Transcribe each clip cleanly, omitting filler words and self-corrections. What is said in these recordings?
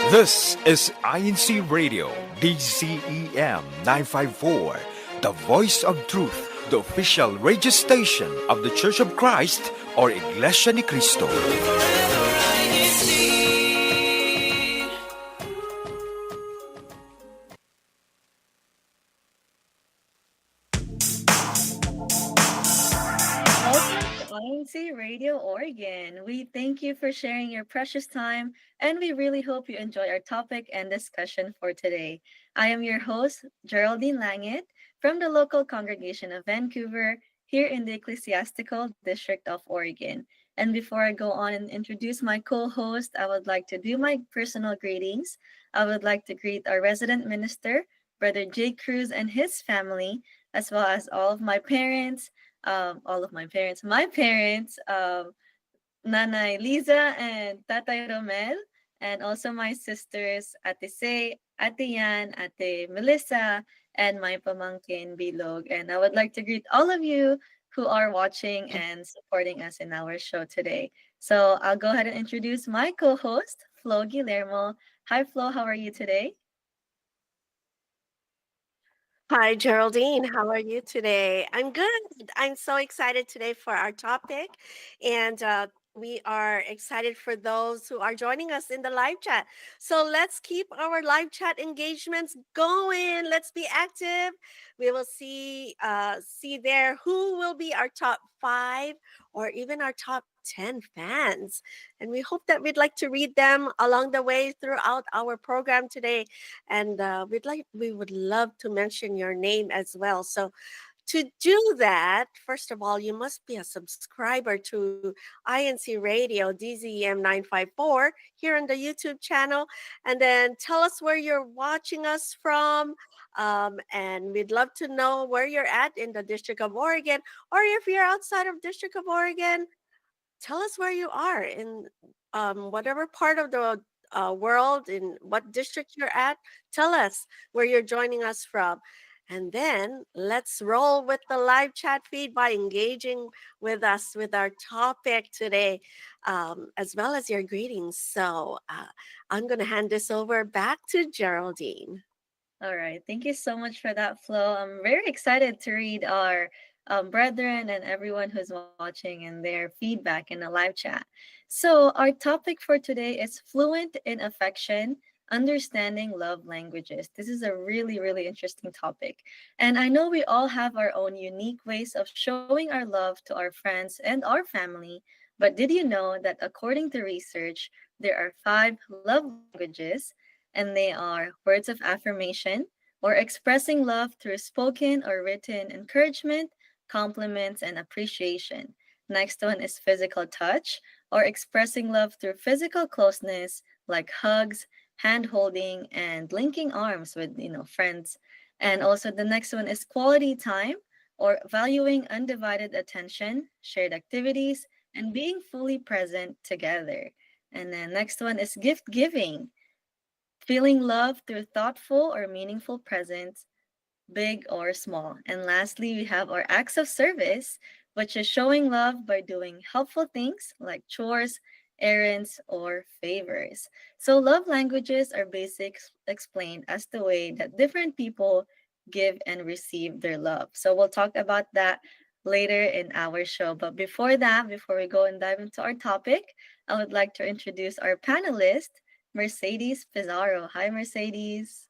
This is INCRadio, DCEM 954, the voice of truth, the official radio station of the Church of Christ or Iglesia ni Cristo. Welcome to INC Radio Oregon. We thank you for sharing your precious time, and we really hope you enjoy our topic and discussion for today. I am your host, Geraldine Langit, from the local congregation of Vancouver, here in the Ecclesiastical District of Oregon. And before I go on and introduce my co host, I would like to do my personal greetings. I would like to greet our resident minister, Brother Jake Cruz, and his family, as well as all of my parents, Nanay Liza and Tatay Romel, and also my sisters, Ate Say, Ate Yan, Ate Melissa, and my pamangkin Bilog. And I would like to greet all of you who are watching and supporting us in our show today. So I'll go ahead and introduce my co-host, Flo Guillermo. Hi, Flo. How are you today? Hi, Geraldine. How are you today? I'm good. I'm so excited today for our topic. And we are excited for those who are joining us in the live chat. So let's keep our live chat engagements going. Let's be active. We will see there who will be our top 5 or even our top 10 fans. And we hope that we'd like to read them along the way throughout our program today. And we would love to mention your name as well. So to do that, first of all, you must be a subscriber to INC Radio DZM 954 here on the YouTube channel. And then tell us where you're watching us from. And we'd love to know where you're at in the District of Oregon. Or if you're outside of District of Oregon, tell us where you are in whatever part of the world, in what district you're at. Tell us where you're joining us from. And then let's roll with the live chat feed by engaging with us with our topic today, as well as your greetings. So I'm going to hand this over back to Geraldine. All right. Thank you so much for that, Flo. I'm very excited to read our brethren and everyone who's watching and their feedback in the live chat. So, our topic for today is fluent in affection, understanding love languages. This is a really, really interesting topic. And I know we all have our own unique ways of showing our love to our friends and our family. But did you know that according to research, there are 5 love languages? And they are words of affirmation, or expressing love through spoken or written encouragement, compliments, and appreciation. Next one is physical touch, or expressing love through physical closeness, like hugs, hand holding, and linking arms with friends. And also the next one is quality time, or valuing undivided attention, shared activities, and being fully present together. And then next one is gift giving, feeling love through thoughtful or meaningful presence, big or small. And lastly, we have our acts of service, which is showing love by doing helpful things like chores, errands, or favors. So, love languages are basics explained as the way that different people give and receive their love. So, we'll talk about that later in our show. But before that, before we go and dive into our topic, I would like to introduce our panelist, Mercedes Pizarro. Hi, Mercedes.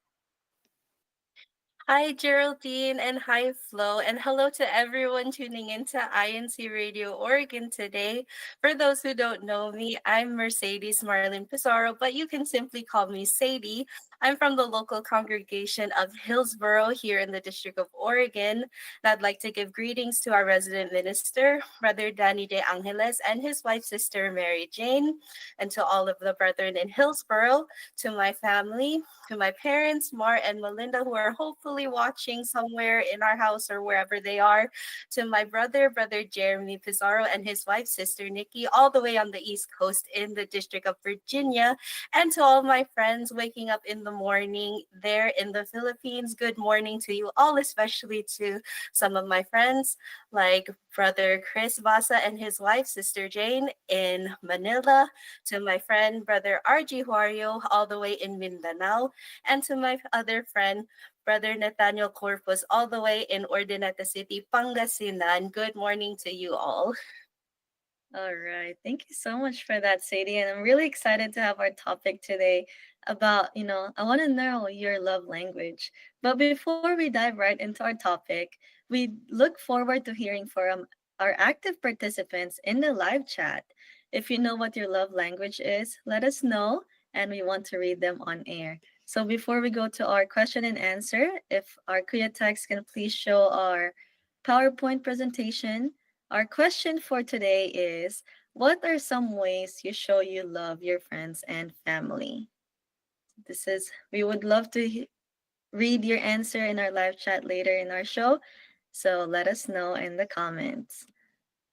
Hi, Geraldine, and hi, Flo, and hello to everyone tuning into INC Radio Oregon today. For those who don't know me, I'm Mercedes Marlin Pizarro, but you can simply call me Sadie. I'm from the local congregation of Hillsborough here in the District of Oregon. And I'd like to give greetings to our resident minister, Brother Danny De Angeles, and his wife, Sister Mary Jane, and to all of the brethren in Hillsborough, to my family, to my parents, Mar and Melinda, who are hopefully watching somewhere in our house or wherever they are, to my brother, Brother Jeremy Pizarro, and his wife, Sister Nikki, all the way on the East Coast in the District of Virginia, and to all my friends waking up in the morning there in the Philippines. Good morning to you all, especially to some of my friends like brother Chris Basa and his wife, Sister Jane, in Manila, to my friend, brother RG Huario, all the way in Mindanao, and to my other friend, brother Nathaniel Corpus, all the way in Ordinata City, Pangasinan. Good morning to you all. All right. Thank you so much for that, Sadie. And I'm really excited to have our topic today about, I want to know your love language. But before we dive right into our topic, we look forward to hearing from our active participants in the live chat. If you know what your love language is, let us know, and we want to read them on air. So before we go to our question and answer, if our Kuya text can please show our PowerPoint presentation. Our question for today is, what are some ways you show you love your friends and family? We would love to read your answer in our live chat later in our show. So let us know in the comments.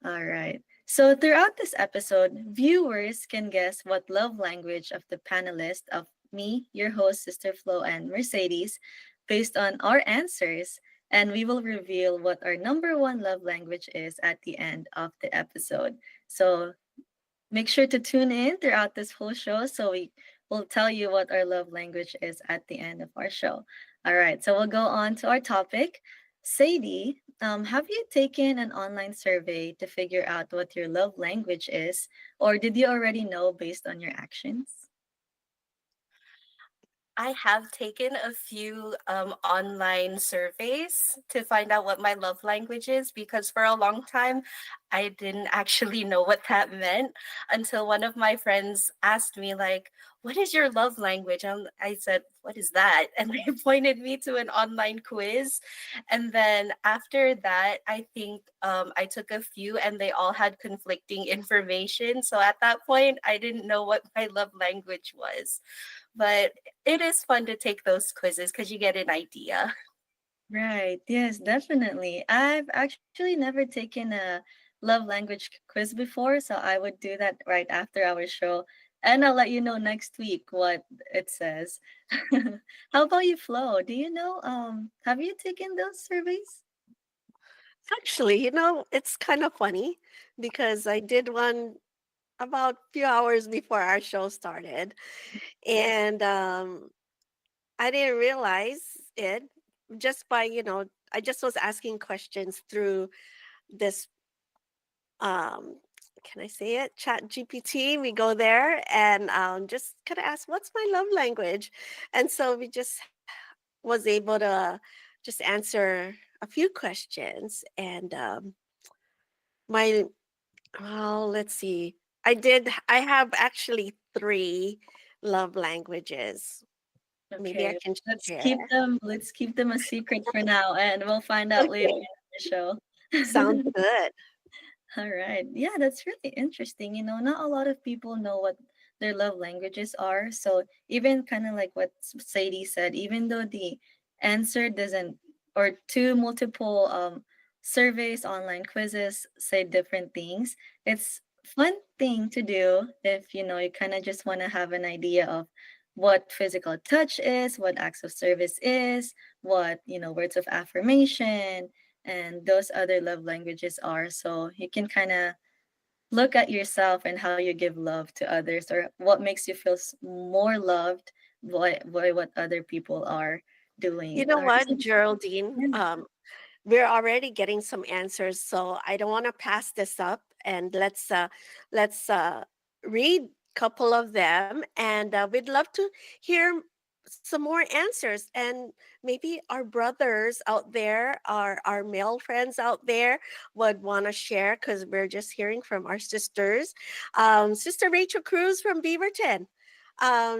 All right. So throughout this episode, viewers can guess what love language of the panelists of me, your host, Sister Flo, and Mercedes, based on our answers. And we will reveal what our number one love language is at the end of the episode. So make sure to tune in throughout this whole show so we will tell you what our love language is at the end of our show. All right, so we'll go on to our topic. Sadie, have you taken an online survey to figure out what your love language is, or did you already know based on your actions? I have taken a few online surveys to find out what my love language is because for a long time I didn't actually know what that meant until one of my friends asked me like, "What is your love language?" I said, "What is that?" And they pointed me to an online quiz. And then after that, I think I took a few and they all had conflicting information. So at that point, I didn't know what my love language was. But it is fun to take those quizzes because you get an idea. Right. Yes, definitely. I've actually never taken a love language quiz before, so I would do that right after our show. And I'll let you know next week what it says. How about you, Flo? Do you know, have you taken those surveys? Actually, it's kind of funny because I did one about a few hours before our show started. And I didn't realize it just by, I just was asking questions through this, um, can I say it? Chat GPT. We go there and just kind of ask, what's my love language? And so we just was able to just answer a few questions. And my, well, let's see. I have actually three love languages. Maybe I Okay, can share. let's keep them a secret for now, and we'll find out later Okay. in the show. Sounds good. All right. Yeah, that's really interesting. Not a lot of people know what their love languages are. So even kind of like what Sadie said, even though the answer doesn't, or two multiple surveys, online quizzes say different things, it's fun thing to do if you kind of just want to have an idea of what physical touch is, what acts of service is, what words of affirmation and those other love languages are. So you can kind of look at yourself and how you give love to others or what makes you feel more loved by what other people are You doing. know Or what, Geraldine? yeah. We're already getting some answers, so I don't want to pass this up. And let's read a couple of them, and we'd love to hear some more answers. And maybe our brothers out there, our male friends out there, would want to share because we're just hearing from our sisters. Sister Rachel Cruz from Beaverton.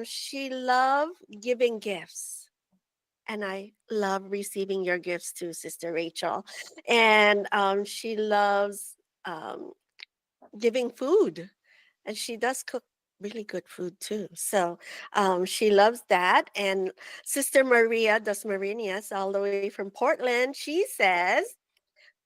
She loved giving gifts, and I love receiving your gifts too, Sister Rachel. And she loves um, giving food, and she does cook really good food too. So she loves that. And Sister Maria Das Marinas, all the way from Portland, she says,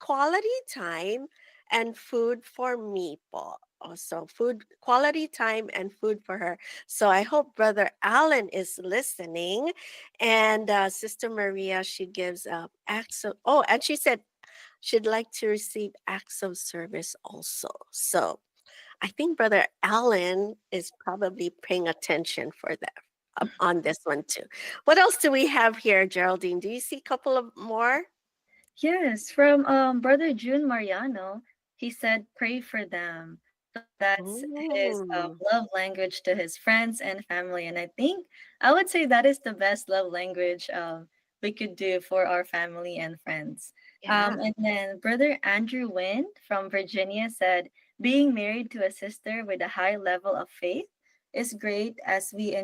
quality time and food for me, po. Also, food, quality time and food for her. So I hope Brother Alan is listening. And Sister Maria, she gives acts of, oh, and she said, she'd like to receive acts of service also. So I think Brother Allen is probably paying attention for that on this one too. What else do we have here, Geraldine? Do you see a couple of more? Yes, from Brother June Mariano, he said, "Pray for them." So that's his Mm, love language to his friends and family, and I think I would say that is the best love language we could do for our family and friends. yeah. And then Brother Andrew Wynn from Virginia said, "Being married to a sister with a high level of faith is great as we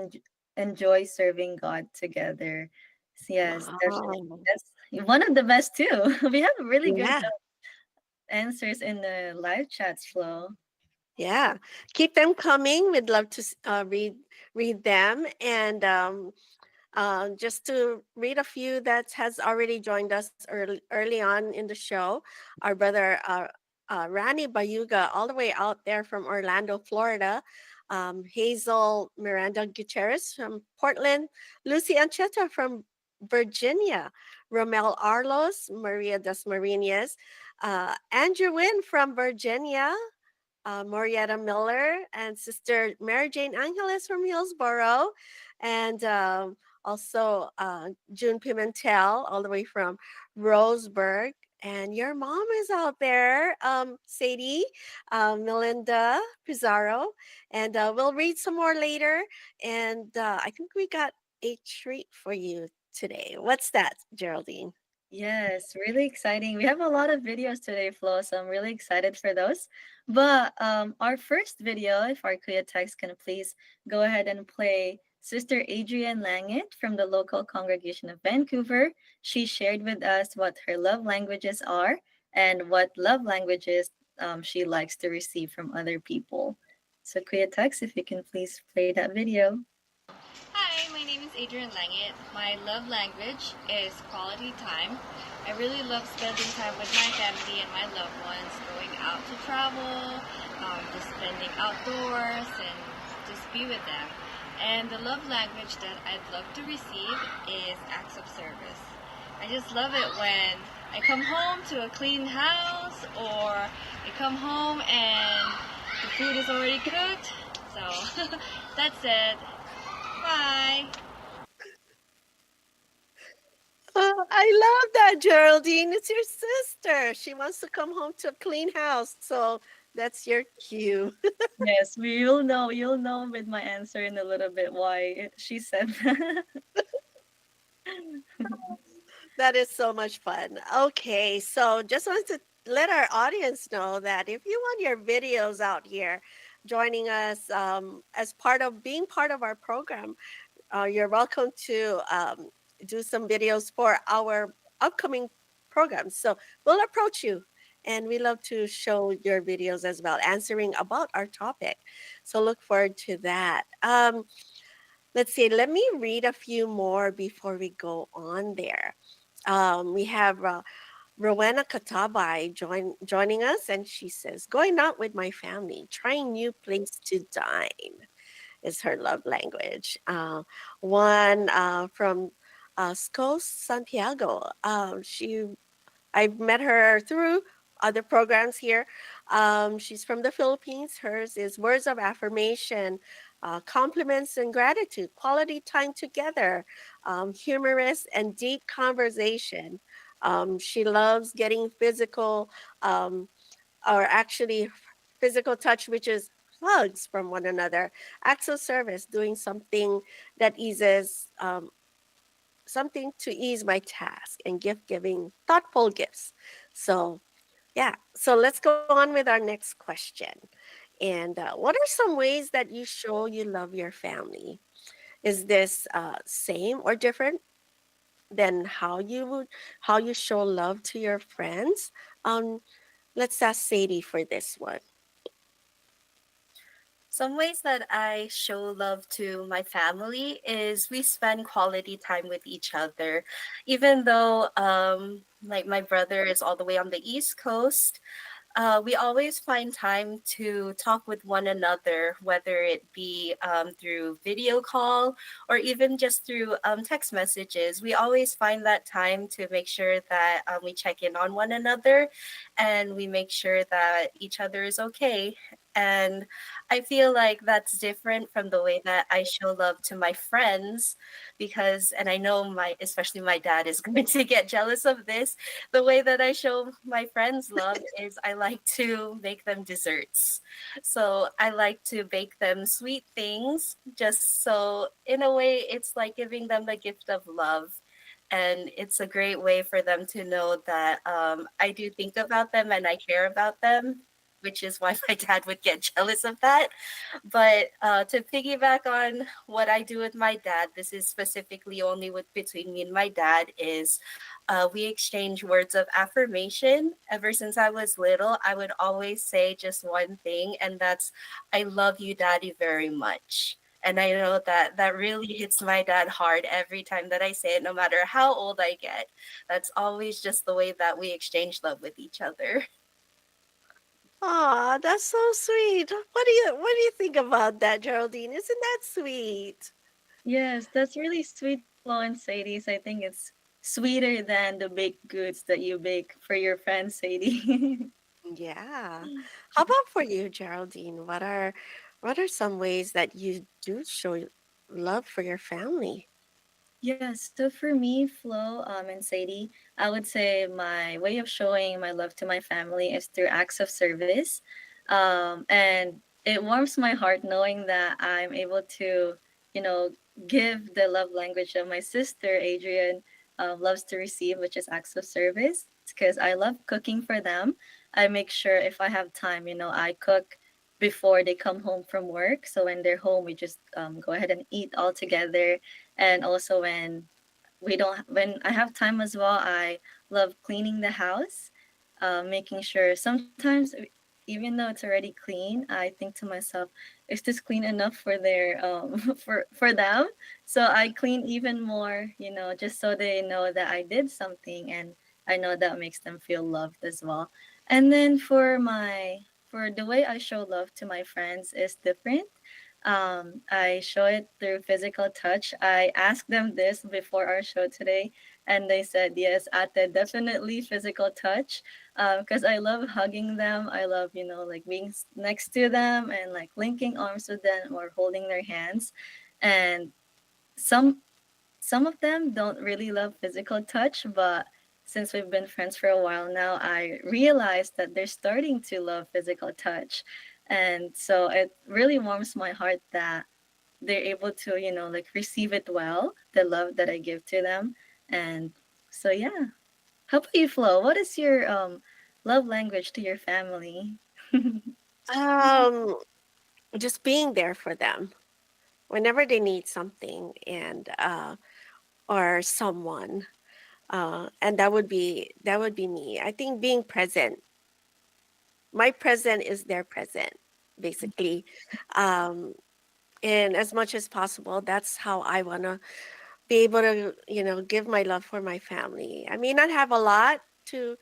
enjoy serving God together." So yes, definitely. Wow. That's one of the best too. We have really good Yeah. answers in the live chats flow. Yeah. Keep them coming. We'd love to read them. And just to read a few that has already joined us early on in the show, our brother Rani Bayuga, all the way out there from Orlando, Florida. Hazel Miranda Gutierrez from Portland, Lucy Ancheta from Virginia, Romel Arlos, Maria Dasmariñas, Andrew Wynn from Virginia, Morietta Miller, and Sister Mary Jane Angeles from Hillsboro, and also June Pimentel, all the way from Roseburg. And your mom is out there, Sadie, Melinda Pizarro, and we'll read some more later. And I think we got a treat for you today. What's that, Geraldine? Yes, really exciting. We have a lot of videos today, Flo, so I'm really excited for those. But our first video, if our Kuya text can please go ahead and play Sister Adrienne Langit from the local congregation of Vancouver. She shared with us what her love languages are and what love languages she likes to receive from other people. So Kuya text, if you can please play that video. Hi, my name is Adrian Langit. My love language is quality time. I really love spending time with my family and my loved ones, going out to travel, just spending outdoors and just be with them. And the love language that I'd love to receive is acts of service. I just love it when I come home to a clean house or I come home and the food is already cooked. So that's it. Bye. I love that, Geraldine. It's your sister. She wants to come home to a clean house. So that's your cue. Yes, you'll know with my answer in a little bit why she said that. That is so much fun. Okay, so just wanted to let our audience know that if you want your videos out here joining us as part of being part of our program, you're welcome to do some videos for our upcoming programs. So we'll approach you and we love to show your videos as well, answering about our topic. So look forward to that. Let's see, let me read a few more before we go on there. We have Rowena Katabai joining us, and she says, "Going out with my family, trying new place to dine is her love language." One from Scos Santiago. I've met her through other programs here. She's from the Philippines. Hers is words of affirmation, compliments and gratitude, quality time together, humorous and deep conversation. She loves getting physical, or actually physical touch, which is hugs from one another, acts of service, doing something that eases something to ease my task, and gift giving, thoughtful gifts. So, yeah. So let's go on with our next question. And what are some ways that you show you love your family? Is this same or different than how you show love to your friends? Um, let's ask Sadie for this one. Some ways that I show love to my family is we spend quality time with each other. Even though like my brother is all the way on the East Coast, we always find time to talk with one another, whether it be through video call or even just through text messages. We always find that time to make sure that we check in on one another and we make sure that each other is okay. And I feel like that's different from the way that I show love to my friends because, and I know especially my dad is going to get jealous of this. The way that I show my friends love is I like to make them desserts. So I like to bake them sweet things just so in a way it's like giving them the gift of love. And it's a great way for them to know that I do think about them and I care about them, which is why my dad would get jealous of that. But to piggyback on what I do with my dad, this is specifically only with between me and my dad, is we exchange words of affirmation. Ever since I was little, I would always say just one thing, and that's, I love you, Daddy, very much. And I know that that really hits my dad hard every time that I say it, no matter how old I get. That's always just the way that we exchange love with each other. Aw, that's so sweet. What do you think about that, Geraldine? Isn't that sweet? Yes, that's really sweet, Flo and Sadie's. I think it's sweeter than the baked goods that you bake for your friend Sadie. Yeah. How about for you, Geraldine? What are some ways that you do show love for your family? Yes, so for me, Flo, and Sadie, I would say my way of showing my love to my family is through acts of service. And it warms my heart knowing that I'm able to, you know, give the love language of my sister, Adrian, loves to receive, which is acts of service, because I love cooking for them. I make sure if I have time, I cook before they come home from work. So when they're home, we just go ahead and eat all together. And also when I have time as well, I love cleaning the house, making sure sometimes even though it's already clean, I think to myself, is this clean enough for their for them? So I clean even more, just so they know that I did something, and I know that makes them feel loved as well. And then for the way I show love to my friends is different. I show it through physical touch. I asked them this before our show today, and they said, yes, Ate, definitely physical touch. Because I love hugging them. I love, like being next to them and like linking arms with them or holding their hands. And some some of them don't really love physical touch, but since we've been friends for a while now, I realized that they're starting to love physical touch. And so it really warms my heart that they're able to, like receive it well, the love that I give to them. And so, yeah. How about you, Flo? What is your love language to your family? Um, just being there for them whenever they need something and or someone. And that would be me. I think being present. My present is their present, basically. Um, and as much as possible, that's how I wanna be able to, give my love for my family. I may not have a lot to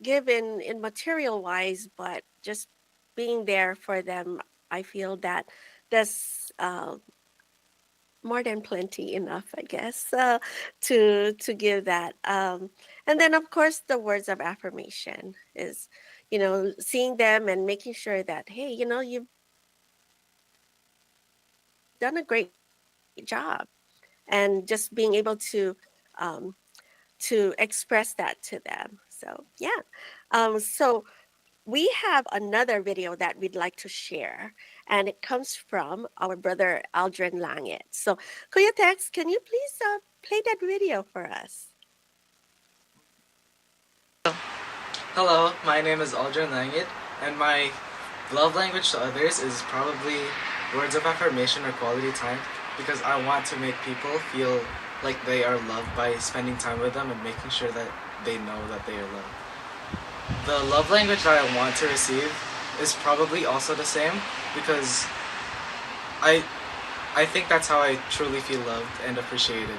give in material wise, but just being there for them, I feel that that's more than plenty enough, I guess, to give that. And then of course the words of affirmation is, seeing them and making sure that, hey, you've done a great job, and just being able um, to express that to them. So yeah. So we have another video that we'd like to share, and it comes from our brother Aldrin Langit. So, Kuya Tex, can you please play that video for us? Hello, my name is Aldrin Langit, and my love language to others is probably words of affirmation or quality time because I want to make people feel like they are loved by spending time with them and making sure that they know that they are loved. The love language that I want to receive is probably also the same because I I think that's how I truly feel loved and appreciated.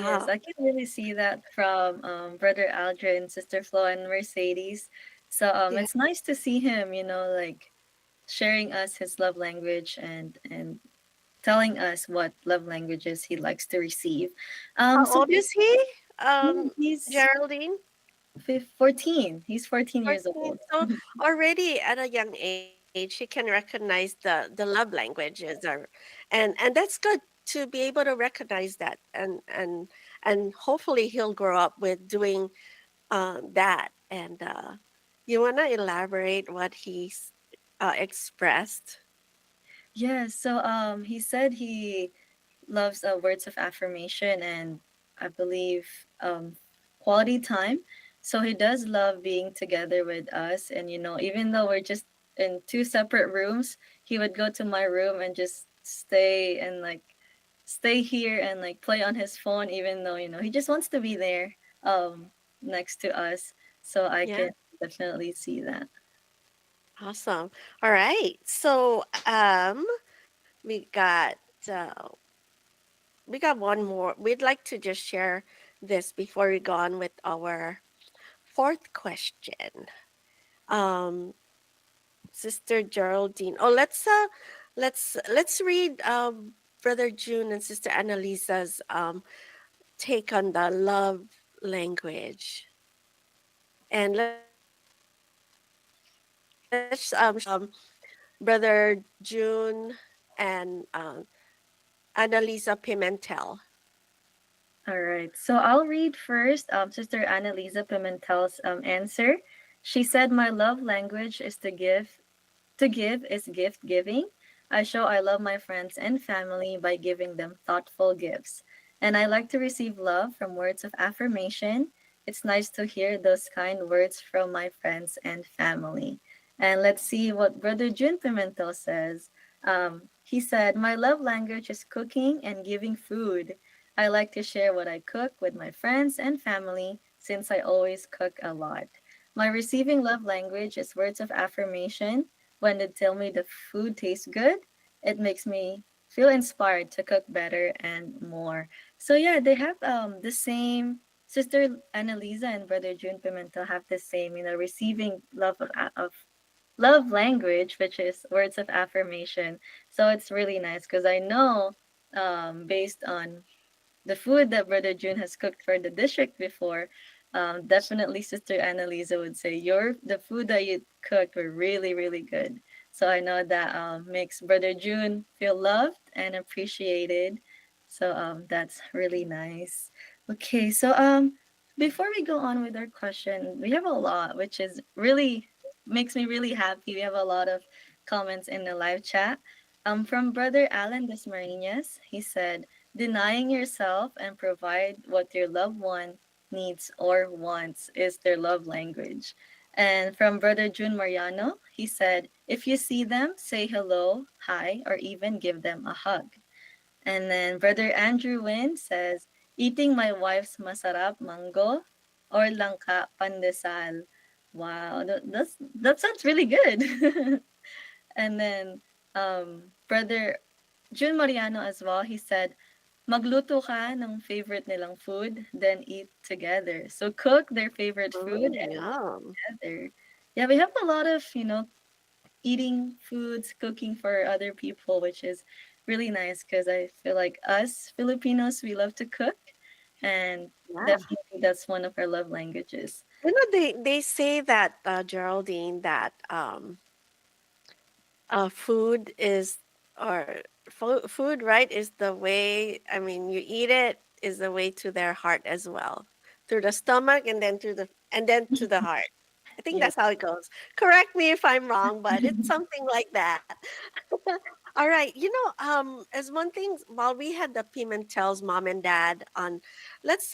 Yes, Wow. I can really see that from Brother Aldrin, Sister Flo, and Mercedes. So Yeah. it's nice to see him, like sharing us his love language and telling us what love languages he likes to receive. How So old is he? he's Geraldine? 14. He's 14 years 14. old. So already at a young age, he can recognize the love languages and that's good to be able to recognize that and hopefully he'll grow up with doing that. And you want to elaborate what he's expressed? Yes, so he said he loves words of affirmation and I believe quality time. So he does love being together with us. And, even though we're just in two separate rooms, he would go to my room and just stay and stay here and play on his phone, even though, he just wants to be there next to us. So I Yeah. can definitely see that. Awesome. All right. So we got uh, we got one more. We'd like to just share this before we go on with our fourth question. Um, Sister Geraldine. Oh, let's read Brother June and Sister Annalisa's take on the love language. And let's Brother June and Annalisa Pimentel. All right. So I'll read first Sister Annalisa Pimentel's answer. She said, "My love language is to give. To give is gift giving. I show I love my friends and family by giving them thoughtful gifts. And I like to receive love from words of affirmation. It's nice to hear those kind words from my friends and family." And let's see what Brother Jun Pimentel says. He said, "My love language is cooking and giving food. I like to share what I cook with my friends and family since I always cook a lot. My receiving love language is words of affirmation. When they tell me the food tastes good, it makes me feel inspired to cook better and more." So yeah, they have the same. Sister Annalisa and Brother June Pimentel have the same, receiving love of love language, which is words of affirmation. So it's really nice because I know, based on the food that Brother June has cooked for the district before, definitely Sister Annalisa would say the food that you cooked were really, really good. So I know that makes Brother June feel loved and appreciated. So that's really nice. Okay, so before we go on with our question, we have a lot, which is really makes me really happy. We have a lot of comments in the live chat. From Brother Alan Desmarinas, he said, "Denying yourself and provide what your loved one needs or wants is their love language." And from Brother June Mariano, he said, "If you see them, say hello, hi, or even give them a hug." And then Brother Andrew Wynn says, "Eating my wife's masarap mango or langka pandesal." Wow, that sounds really good. And then Brother June Mariano as well, he said, "Magluto ka ng favorite nilang food, then eat together." So cook their favorite food and eat Yum. together. Yeah, we have a lot of, eating foods, cooking for other people, which is really nice because I feel like us Filipinos, we love to cook. And Yeah. definitely that's one of our love languages. They say that Geraldine that food is or food right is the way. I mean, you eat it is the way to their heart as well, through the stomach and then to the heart. I think Yeah. that's how it goes. Correct me if I'm wrong, but it's something like that. All right, as one thing, while we had the Pimentel's mom and dad on, let's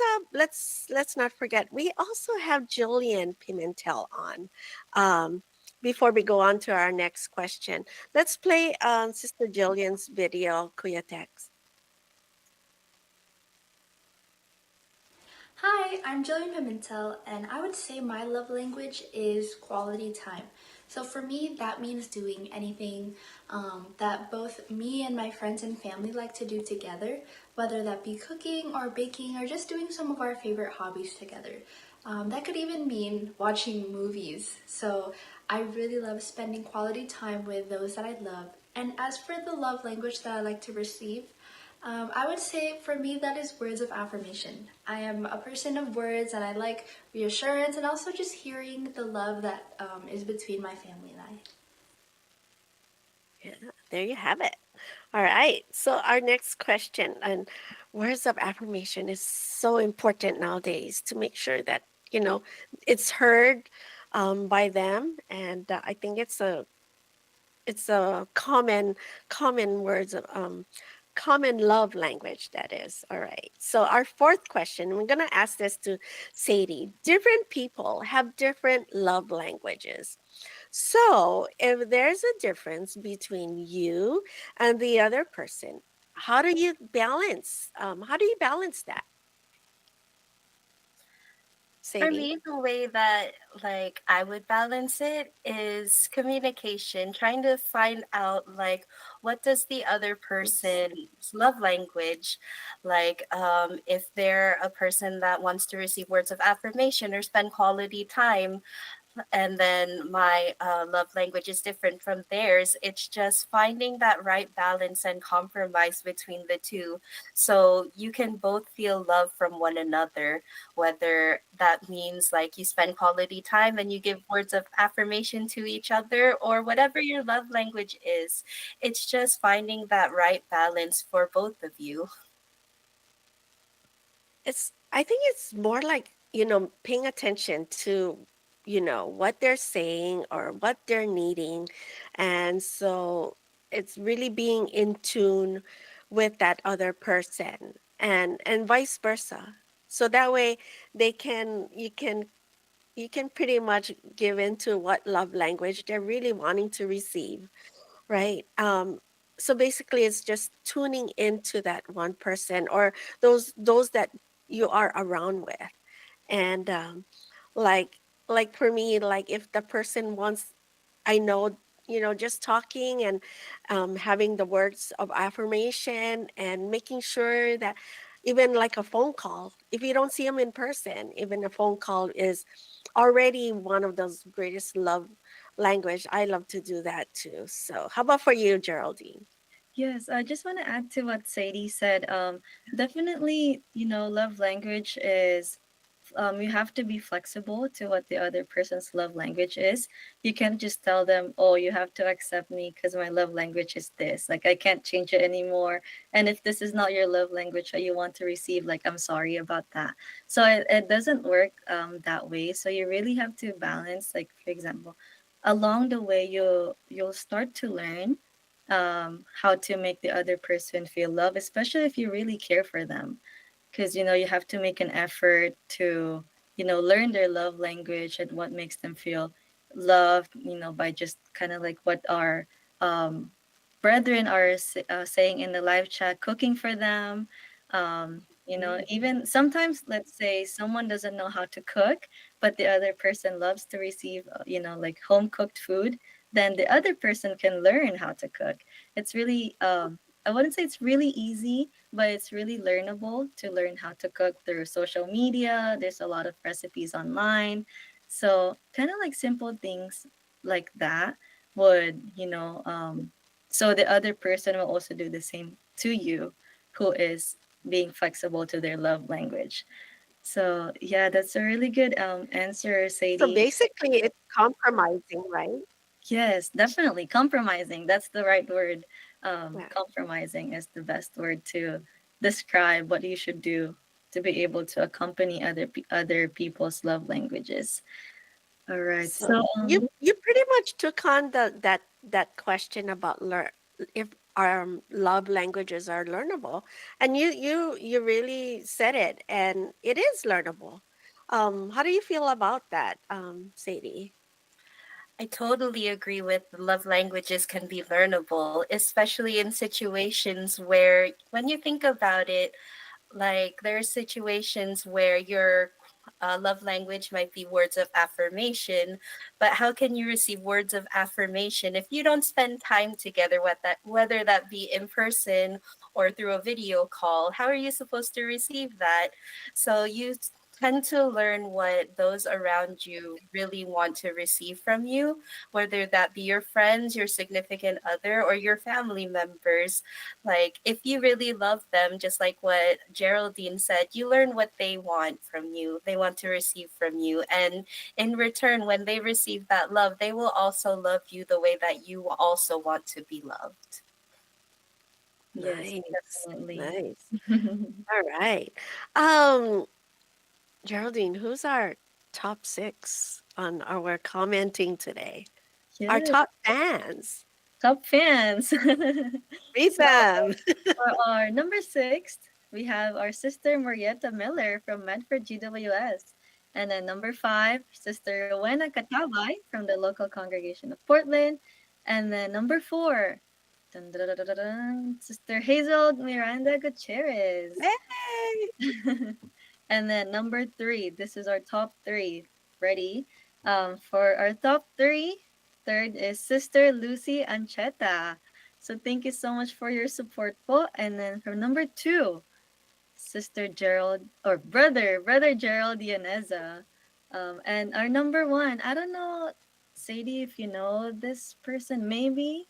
not forget we also have Jillian Pimentel on. Before we go on to our next question, let's play Sister Jillian's video, Kuya Tex. Hi, I'm Jillian Pimentel, and I would say my love language is quality time. So for me, that means doing anything that both me and my friends and family like to do together, whether that be cooking or baking or just doing some of our favorite hobbies together. That could even mean watching movies. So I really love spending quality time with those that I love. And as for the love language that I like to receive, I would say for me that is words of affirmation. I am a person of words and I like reassurance and also just hearing the love that is between my family and I. Yeah, there you have it. All right. So our next question, and words of affirmation is so important nowadays to make sure that, you know, it's heard by them. And I think it's a common words of common love language, that is. All right. So our fourth question, we're gonna ask this to Sadie. Different people have different love languages. So if there's a difference between you and the other person, how do you balance that, For Sadie? me, the way that like I would balance it is communication, trying to find out like what does the other person's love language, like if they're a person that wants to receive words of affirmation or spend quality time, and then my love language is different from theirs. It's just finding that right balance and compromise between the two, so you can both feel love from one another, whether that means like you spend quality time and you give words of affirmation to each other, or whatever your love language is. It's just finding that right balance for both of you. I think it's more like, paying attention to, what they're saying or what they're needing. And so it's really being in tune with that other person, and vice versa. So that way they can you can pretty much give into what love language they're really wanting to receive, right? So basically, it's just tuning into that one person or those that you are around with, and like like for me, like if the person wants, I know, just talking and having the words of affirmation and making sure that even like a phone call, if you don't see them in person, even a phone call is already one of those greatest love language. I love to do that too. So how about for you, Geraldine? Yes, I just want to add to what Sadie said. Definitely, love language is you have to be flexible to what the other person's love language is. You can't just tell them, oh, you have to accept me because my love language is this. Like, I can't change it anymore. And if this is not your love language that you want to receive, like, I'm sorry about that. So it doesn't work that way. So you really have to balance, like, for example, along the way, you'll start to learn how to make the other person feel love, especially if you really care for them, because you have to make an effort to learn their love language and what makes them feel loved, by just kind of like what our um, brethren are saying in the live chat, cooking for them. Even sometimes, let's say someone doesn't know how to cook, but the other person loves to receive like home cooked food, then the other person can learn how to cook. It's really I wouldn't say it's really easy, but it's really learnable to learn how to cook through social media. There's a lot of recipes online. So, kind of like simple things like that would, so the other person will also do the same to you, who is being flexible to their love language. So, yeah, that's a really good answer, So Sadie. basically, it's compromising, right? Yes, definitely. Compromising. That's the right word. Yeah. Compromising is the best word to describe what you should do to be able to accompany other people's love languages. All right. So So, you pretty much took on that question about if our love languages are learnable, and you really said it, and it is learnable. How do you feel about that, Sadie? I totally agree with love languages can be learnable, especially in situations where, when you think about it, like there are situations where you're love language might be words of affirmation, but how can you receive words of affirmation if you don't spend time together with that, whether that be in person or through a video call? How are you supposed to receive that? So you tend to learn what those around you really want to receive from you, whether that be your friends, your significant other, or your family members. Like, if you really love them, just like what Geraldine said, you learn what they want from you, they want to receive from you. And in return, when they receive that love, they will also love you the way that you also want to be loved. Yes, Nice. definitely. Nice. All right. Um, Geraldine, who's our top six on our commenting today? Our Yes, top fans. top fans. Read So them. for our number six, we have our sister Marietta Miller from Medford GWS. And then number five, Sister Rowena Katabay from the local congregation of Portland. And then number four, dun, dun, dun, dun, dun, dun, Sister Hazel Miranda Gutierrez. Hey. And then number three, this is our top three. Ready? For our top three, third is Sister Lucy Ancheta. So thank you so much for your support po. And then from number two, Sister Gerald or Brother Gerald Yaneza. And our number one, I don't know, Sadie, if you know this person, maybe,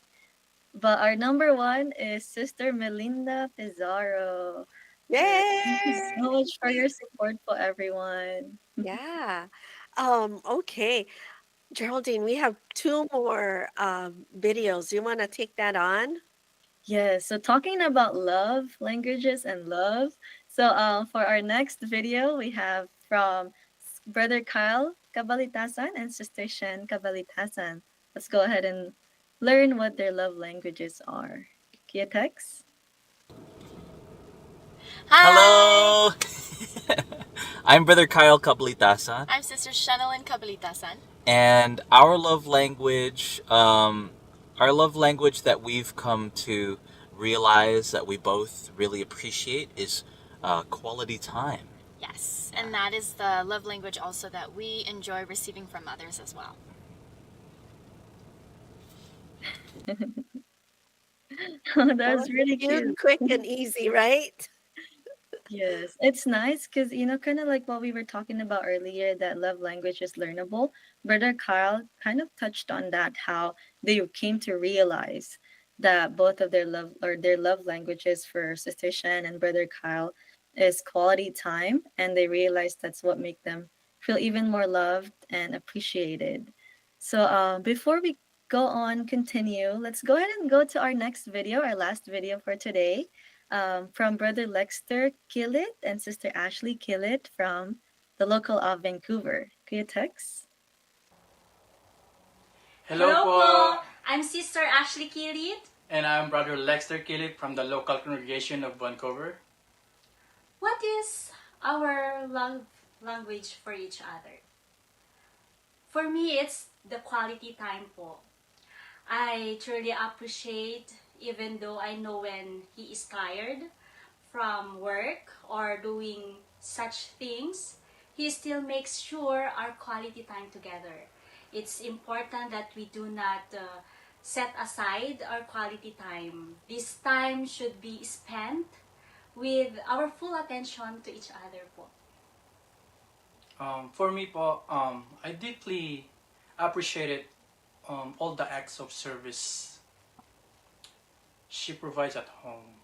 but our number one is Sister Melinda Pizarro. Yes, thank you Yay. so much for your support for everyone. Yeah. Okay. Geraldine, we have two more videos. You want to take that on? Yes, so talking about love, languages, and love. So for our next video, we have from Brother Kyle Kabalitasan and Sister Shen Kabalitasan. Let's go ahead and learn what their love languages are. Kia text? Hello! I'm Brother Kyle Kablitasan, I'm Sister Shannon Kabilitasan. and our love language that we've come to realize that we both really appreciate is quality time. Yes, and that is the love language also that we enjoy receiving from others as well. Oh, That that's was really cute, cute. quick, and easy, right? Yes, it's nice because, kind of like what we were talking about earlier, that love language is learnable. Brother Carl kind of touched on that, how they came to realize that both of their love languages for Sister Shan and Brother Kyle is quality time, and they realized that's what make them feel even more loved and appreciated. So, before we go on, continue, let's go ahead and go to our next video, our last video for today, from Brother Lexter Killit and Sister Ashley Killit from the local of Vancouver. Kuya Tex? Hello po! I'm Sister Ashley Kilit. And I'm Brother Lexter Kilip from the local congregation of Vancouver. What is our love language for each other? For me, it's the quality time po. I truly appreciate, even though I know when he is tired from work or doing such things, he still makes sure our quality time together. It's important that we do not set aside our quality time. This time should be spent with our full attention to each other po. For me po, I deeply appreciated all the acts of service she provides at home,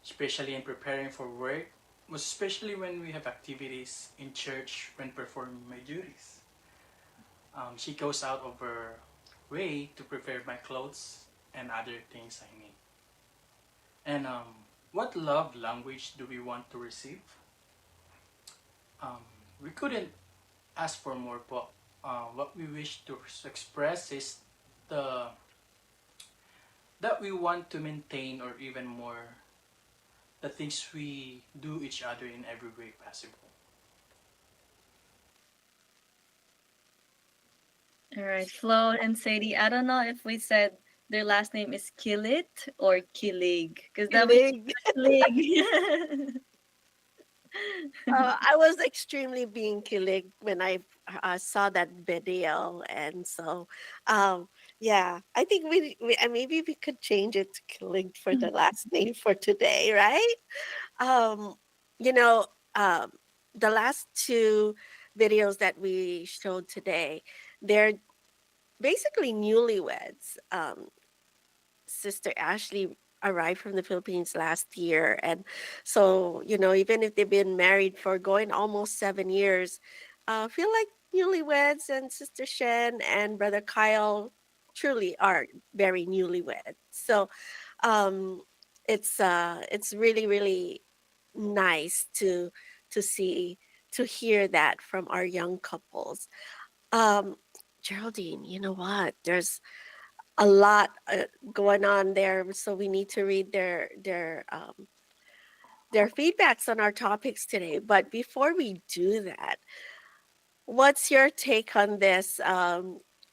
especially in preparing for work, most especially when we have activities in church when performing my duties. She goes out of her way to prepare my clothes and other things I need. And what love language do we want to receive? We couldn't ask for more po. What we wish to express is the that we want to maintain, or even more, the things we do each other in every way possible. All right, Flo and Sadie. I don't know if we said their last name is Killit or Kilig, because that was Kilig. Kilig. I was extremely being kilig when I saw that video, and so um, yeah, I think maybe we could change it to kilig for the last name for today, right? Um, you know, um, the last two videos that we showed today, they're basically newlyweds. Sister Ashley arrived from the Philippines last year. And so, even if they've been married for going almost 7 years, feel like newlyweds, and Sister Shen and Brother Kyle truly are very newlyweds. So um, it's really, really nice to see to hear that from our young couples. Um, Geraldine, you know what? There's a lot going on there, so we need to read their feedbacks on our topics today. But before we do that, what's your take on this,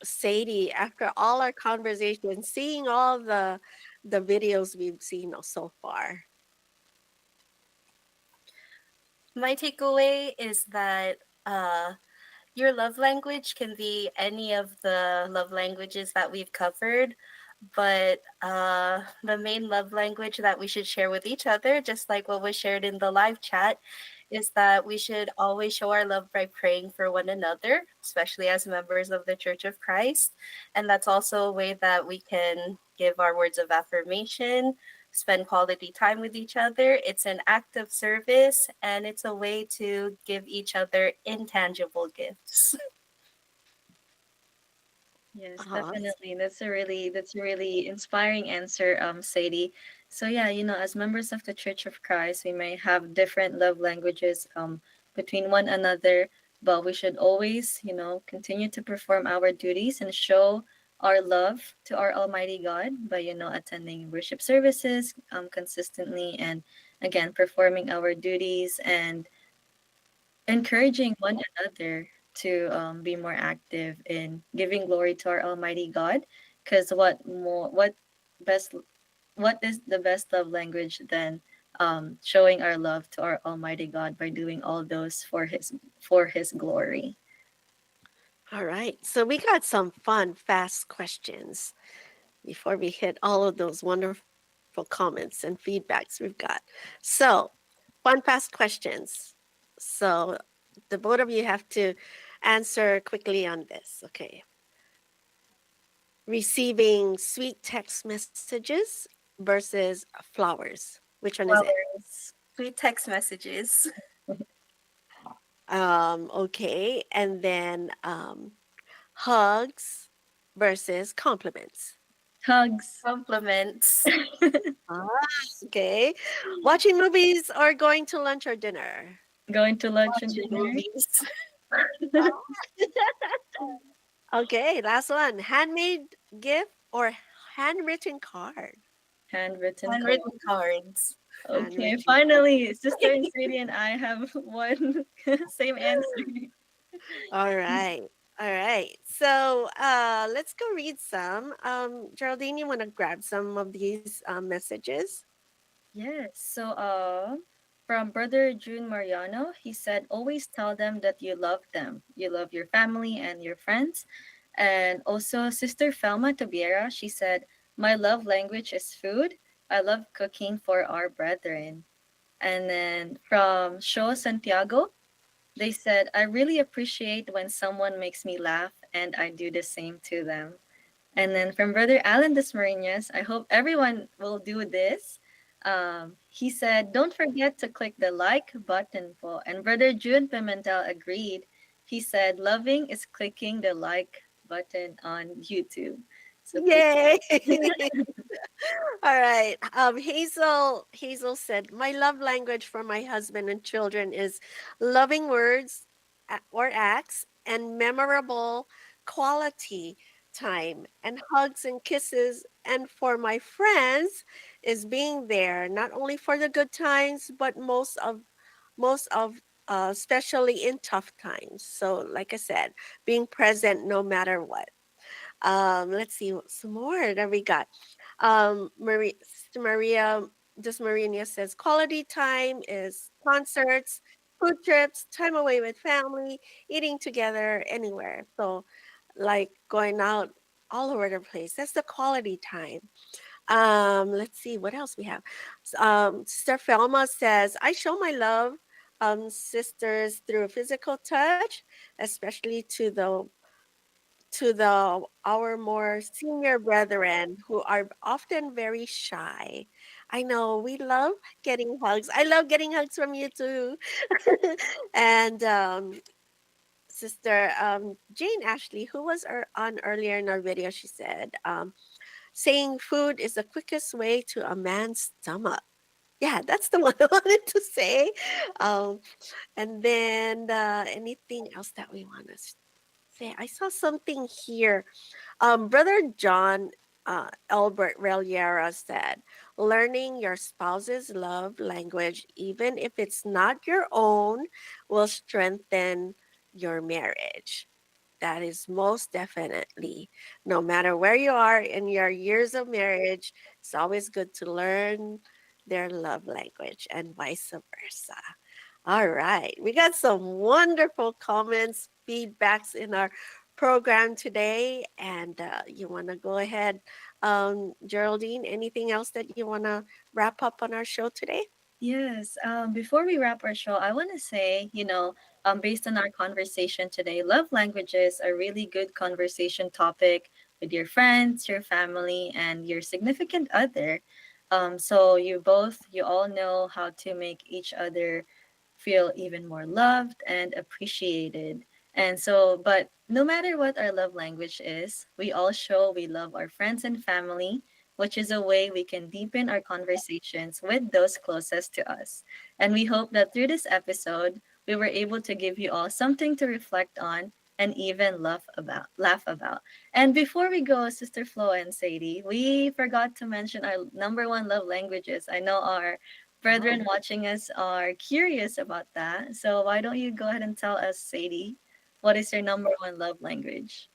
Sadie? After all our conversations, seeing all the videos we've seen so far. My takeaway is that uh, your love language can be any of the love languages that we've covered, but the main love language that we should share with each other, just like what was shared in the live chat, is that we should always show our love by praying for one another, especially as members of the Church of Christ. And that's also a way that we can give our words of affirmation, spend quality time with each other. It's an act of service, and it's a way to give each other intangible gifts. Yes, Uh-huh. definitely. That's a really inspiring answer, Sadie. So yeah, as members of the Church of Christ, we may have different love languages between one another, but we should always, continue to perform our duties and show our love to our Almighty God by, attending worship services consistently, and again performing our duties and encouraging one another to be more active in giving glory to our Almighty God. Because best what is the best love language than showing our love to our Almighty God by doing all those for His glory. All right. So we got some fun, fast questions before we hit all of those wonderful comments and feedbacks we've got. So, fun, fast questions. So, the both of you have to answer quickly on this. Okay. Receiving sweet text messages versus flowers. Which one is it? Flowers. Sweet text messages. Okay. And then hugs versus compliments. Hugs. Compliments. Ah, okay. Watching movies or going to lunch or dinner? Going to lunch and Watching dinner. movies. Oh, okay, last one. Handmade gift or handwritten card? Handwritten card. Handwritten cards. Okay, Handwritten card. finally, Sister and Sadie and I have one same answer. All right. All right. So let's go read some. Geraldine, you want to grab some of these messages? Yes. So, from Brother June Mariano, he said, always tell them that you love them. You love your family and your friends. And also, Sister Felma Tobiera, she said, my love language is food. I love cooking for our brethren. And then from Sho Santiago, they said, I really appreciate when someone makes me laugh, and I do the same to them. And then from Brother Alan Desmariñas, I hope everyone will do this. He said, don't forget to click the like button po. And Brother Jude Pimentel agreed. He said, loving is clicking the like button on YouTube. So please. Yay! All right. Hazel said, "My love language for my husband and children is loving words or acts and memorable quality time and hugs and kisses. And for my friends is being there, not only for the good times, but most of especially in tough times. So, like I said, being present no matter what." Let's see some more that we got. Maria Marina says quality time is concerts, food trips, time away with family, eating together anywhere. So, like going out all over the place. That's the quality time. Let's see what else we have. Sister Felma says, I show my love, sisters, through physical touch, especially to the our more senior brethren who are often very shy. I know we love getting hugs. I love getting hugs from you too. And Sister Jane Ashley, who was on earlier in our video, she said, saying food is the quickest way to a man's stomach. Yeah, that's the one I wanted to say. Um, and then anything else that we want to say? I saw something here. Brother John Albert Reliera said, learning your spouse's love language, even if it's not your own, will strengthen your marriage. That is most definitely. No matter where you are in your years of marriage, it's always good to learn their love language and vice versa. All right. We got some wonderful comments, feedbacks in our program today. And you want to go ahead, Geraldine, anything else that you want to wrap up on our show today? Yes. Before we wrap our show, I want to say, based on our conversation today, love languages are really good conversation topic with your friends, your family, and your significant other. So you all know how to make each other feel even more loved and appreciated. And so, but no matter what our love language is, we all show we love our friends and family, which is a way we can deepen our conversations with those closest to us. And we hope that through this episode, we were able to give you all something to reflect on and even laugh about. And before we go, Sister Flo and Sadie, we forgot to mention our number one love languages. I know our brethren watching us are curious about that. So why don't you go ahead and tell us, Sadie, what is your number one love language?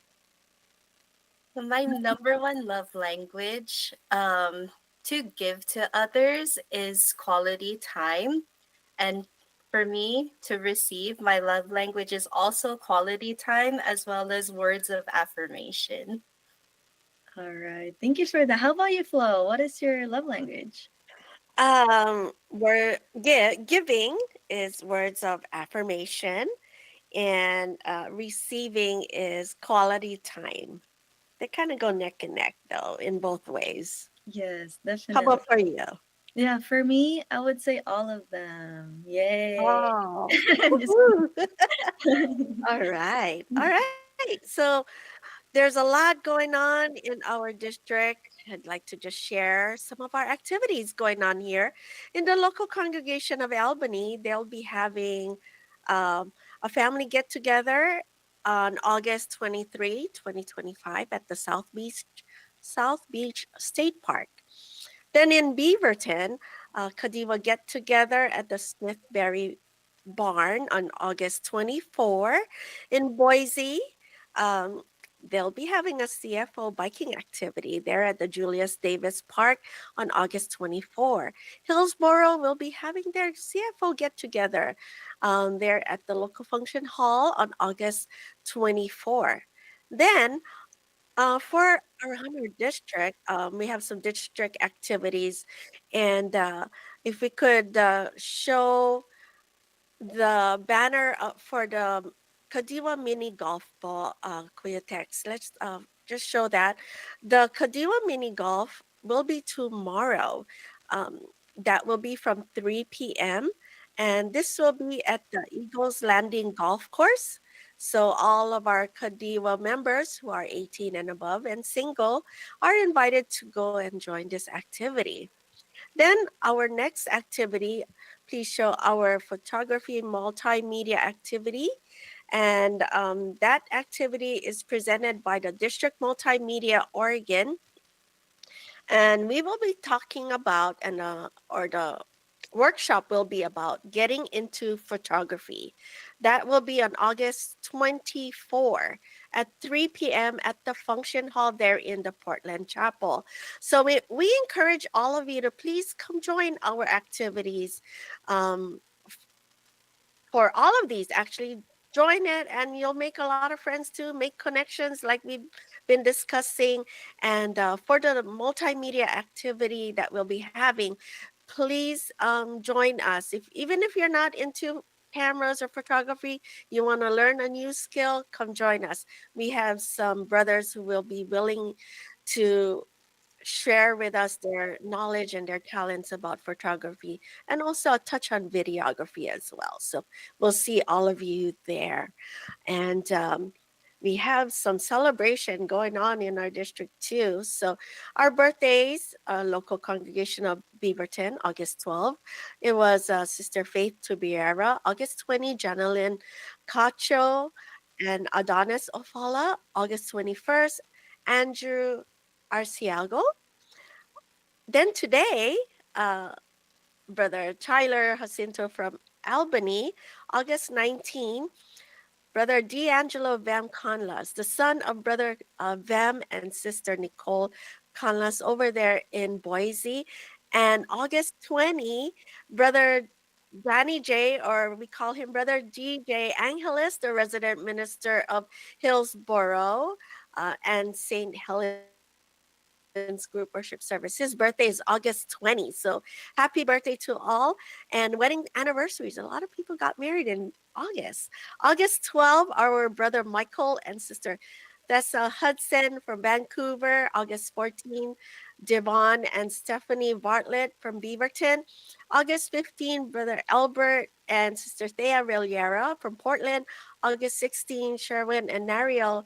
My number one love language to give to others is quality time. And for me to receive, my love language is also quality time as well as words of affirmation. All right. Thank you for that. How about you, Flo? What is your love language? Giving is words of affirmation, and receiving is quality time. They kind of go neck and neck, though, in both ways. Yes, How definitely. about for you? Yeah, for me, I would say all of them. Yay. Oh, Just woohoo. All right. All right. So there's a lot going on in our district. I'd like to just share some of our activities going on here. In the local congregation of Albany, they'll be having a family get together on August 23, 2025 at the South Beach State Park. Then in Beaverton, Kadiwa get together at the Smithberry Barn on August 24. In Boise, um, they'll be having a CFO biking activity there at the Julius Davis Park on August 24. Hillsboro will be having their CFO get together there at the local function hall on August 24. Then for around our district, we have some district activities, and if we could show the banner for the Kadiwa Mini Golf Ball, Kuya Tex. Let's just show that. The Kadiwa Mini Golf will be tomorrow. Um, that will be from 3 p.m. And this will be at the Eagles Landing Golf Course. So all of our Kadiwa members who are 18 and above and single are invited to go and join this activity. Then our next activity, please show our photography multimedia activity. And that activity is presented by the District Multimedia Oregon. And we will be talking about, or the workshop will be about getting into photography. That will be on August 24 at 3 p.m. at the function hall there in the Portland Chapel. So we encourage all of you to please come join our activities. Um, for all of these, actually join it and you'll make a lot of friends too, make connections like we've been discussing. And for the multimedia activity that we'll be having, please join us. If even if you're not into cameras or photography, you want to learn a new skill, come join us. We have some brothers who will be willing to share with us their knowledge and their talents about photography, and also a touch on videography as well. So we'll see all of you there. And we have some celebration going on in our district too. So our birthdays, local congregation of Beaverton, August 12. It was Sister Faith Tubiera, August 20, Janelyn Cacho and Adonis Ofala, August 21st, Andrew Arciago. Then today, uh, Brother Tyler Jacinto from Albany, August 19, Brother D'Angelo Vam Conlas, the son of Brother Vam and Sister Nicole Conlas over there in Boise. And August 20, Brother Danny J, or we call him Brother DJ Angelis, the resident minister of Hillsboro and St. Helens Group Worship Service. His birthday is August 20. So happy birthday to all. And wedding anniversaries. A lot of people got married in August. August 12, our brother Michael and sister Tessa Hudson from Vancouver. August 14, Devon and Stephanie Bartlett from Beaverton. August 15, brother Albert and sister Thea Reliera from Portland. August 16, Sherwin and Nariel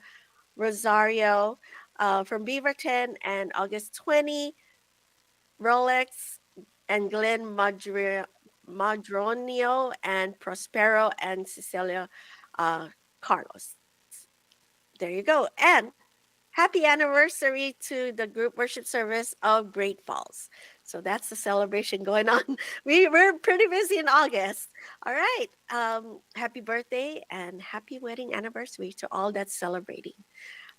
Rosario from Beaverton. And August 20, Rolex and Glenn Madronio and Prospero and Cecilia Carlos. There you go. And happy anniversary to the group worship service of Great Falls. So that's the celebration going on. We're pretty busy in August. All right. Happy birthday and happy wedding anniversary to all that's celebrating.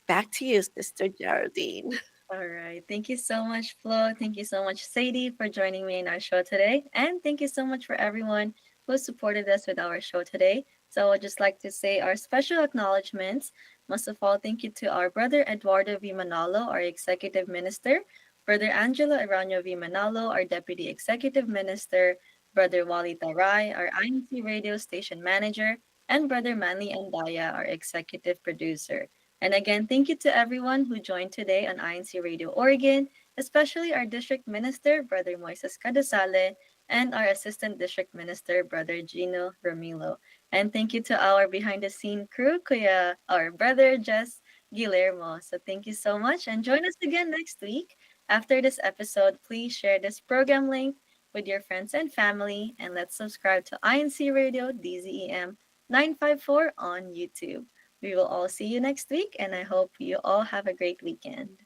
Back to you, Sister Geraldine. All right. Thank you so much, Flo. Thank you so much, Sadie, for joining me in our show today. And thank you so much for everyone who supported us with our show today. So I'd just like to say our special acknowledgments. Most of all, thank you to our brother Eduardo V. Manalo, our executive minister, brother Angelo Arano V. Manalo, our deputy executive minister, brother Wally Taray, our INC radio station manager, and brother Manly Andaya, our executive producer. And again, thank you to everyone who joined today on INC Radio Oregon, especially our district minister, Brother Moises Cadasale, and our assistant district minister, Brother Gino Ramilo. And thank you to our behind the scene crew, Kuya, our brother Jess Guillermo. So thank you so much and join us again next week. After this episode, please share this program link with your friends and family, and let's subscribe to INC Radio DZEM 954 on YouTube. We will all see you next week, and I hope you all have a great weekend.